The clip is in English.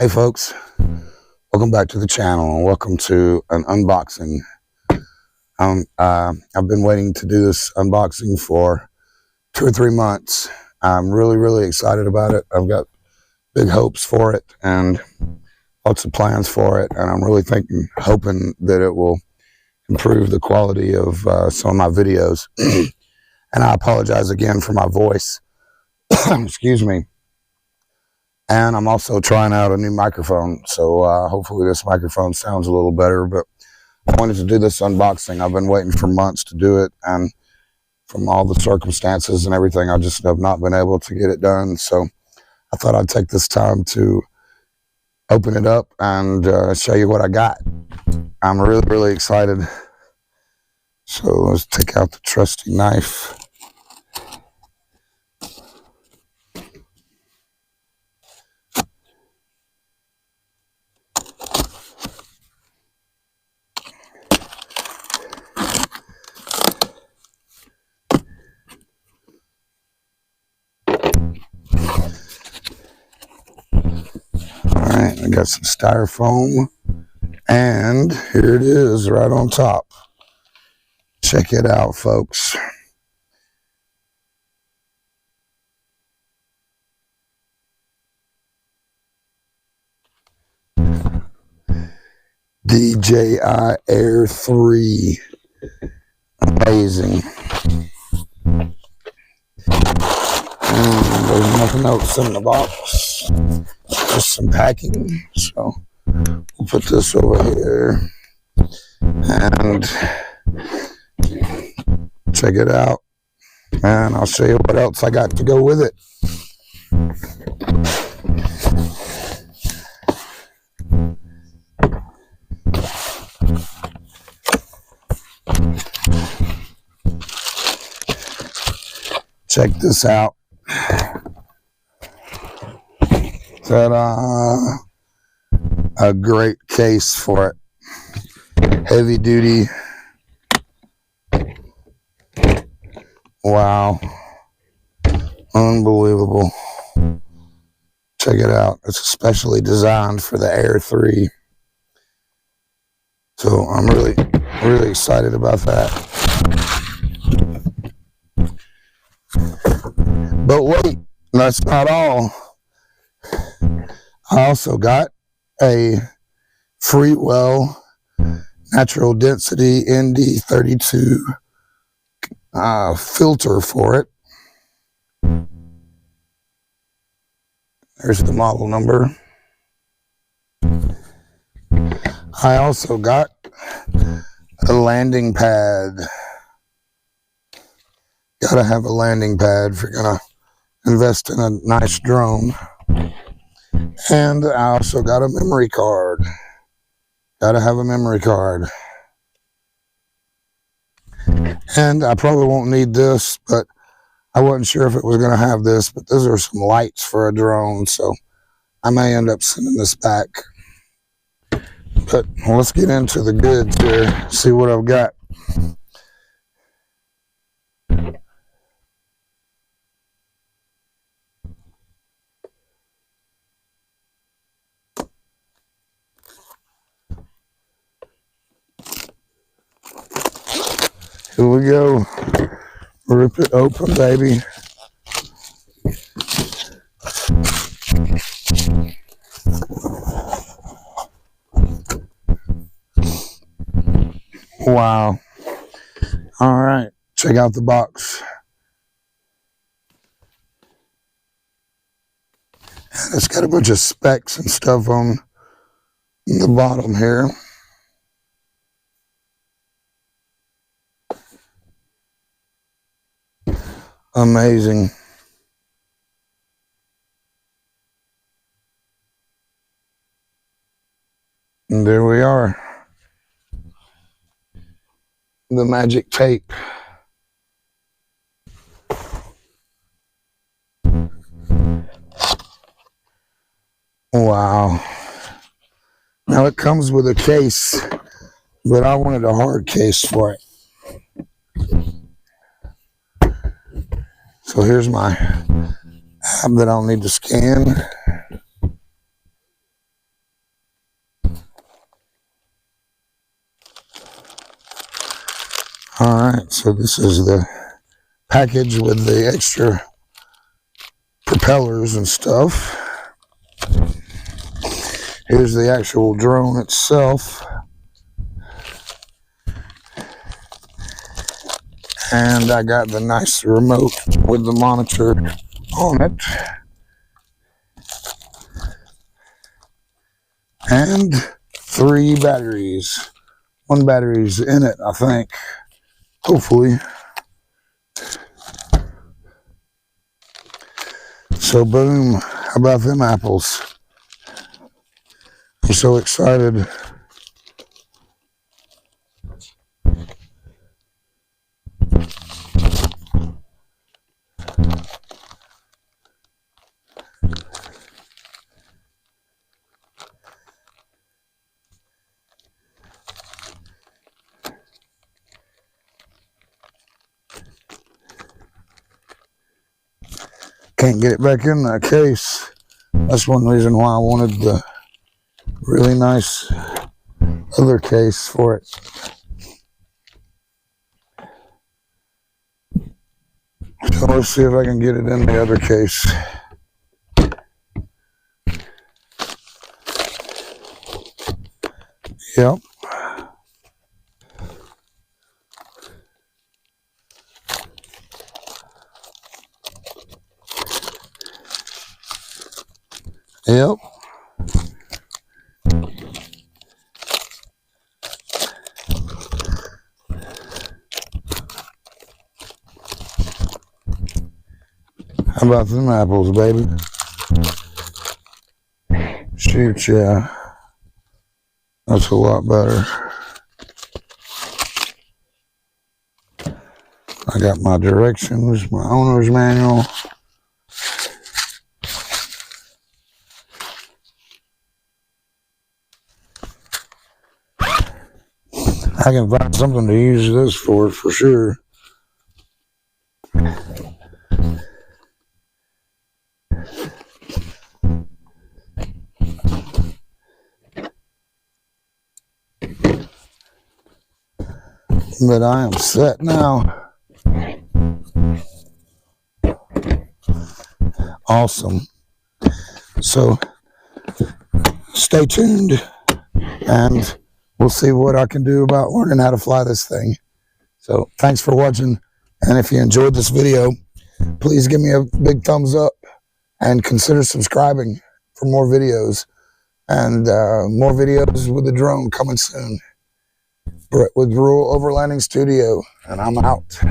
Hey folks, welcome back to the channel and welcome to an unboxing. I've been waiting to do this unboxing for 2 or 3 months. I'm really excited about it. I've got big hopes for it and lots of plans for it, and I'm really hoping that it will improve the quality of some of my videos. And I apologize again for my voice. Excuse me. And I'm also trying out a new microphone, so hopefully this microphone sounds a little better. But I wanted to do this unboxing. I've been waiting for months to do it, and from all the circumstances and everything, I just have not been able to get it done. So I thought I'd take this time to open it up and show you what I got. I'm really excited. So let's take out the trusty knife. I got some styrofoam, and here it is right on top. Check it out, folks. DJI Air3. Amazing. And there's nothing else in the box. Just some packing. So we'll put this over here and check it out. And I'll show you what else I got to go with it. Check this out. Ta-da! A great case for it. Heavy duty. Wow. Unbelievable. Check it out. It's especially designed for the Air3. So I'm really excited about that. But wait, that's not all. I also got a Freewell natural density ND32 filter for it. There's the model number. I also got a landing pad. Gotta have a landing pad if you're gonna invest in a nice drone. And I also got a memory card. Gotta have a memory card. And I probably won't need this, but I wasn't sure if it was gonna have this, but those are some lights for a drone, so I may end up sending this back. But let's get into the goods here, see what I've got. Here we go. Rip it open, baby. Wow. All right. Check out the box. It's got a bunch of specs and stuff on the bottom here. Amazing. And there we are. The magic tape. Wow. Now it comes with a case, but I wanted a hard case for it. So here's my app that I'll need to scan. Alright, so this is the package with the extra propellers and stuff. Here's the actual drone itself. And I got the nice remote with the monitor on it. And 3 batteries. 1 battery's in it, I think. Hopefully. So boom, how about them apples? I'm so excited. Can't get it back in that case. That's one reason why I wanted the really nice other case for it. So let's see if I can get it in the other case. Yep. Yep. How about them apples, baby? Shoot, yeah. That's a lot better. I got my directions, my owner's manual. I can find something to use this for sure. But I am set now. Awesome. So stay tuned and we'll see what I can do about learning how to fly this thing. So thanks for watching. And if you enjoyed this video, please give me a big thumbs up and consider subscribing for more videos. And more videos with the drone coming soon. Brett with Rural Overlanding Studio, and I'm out.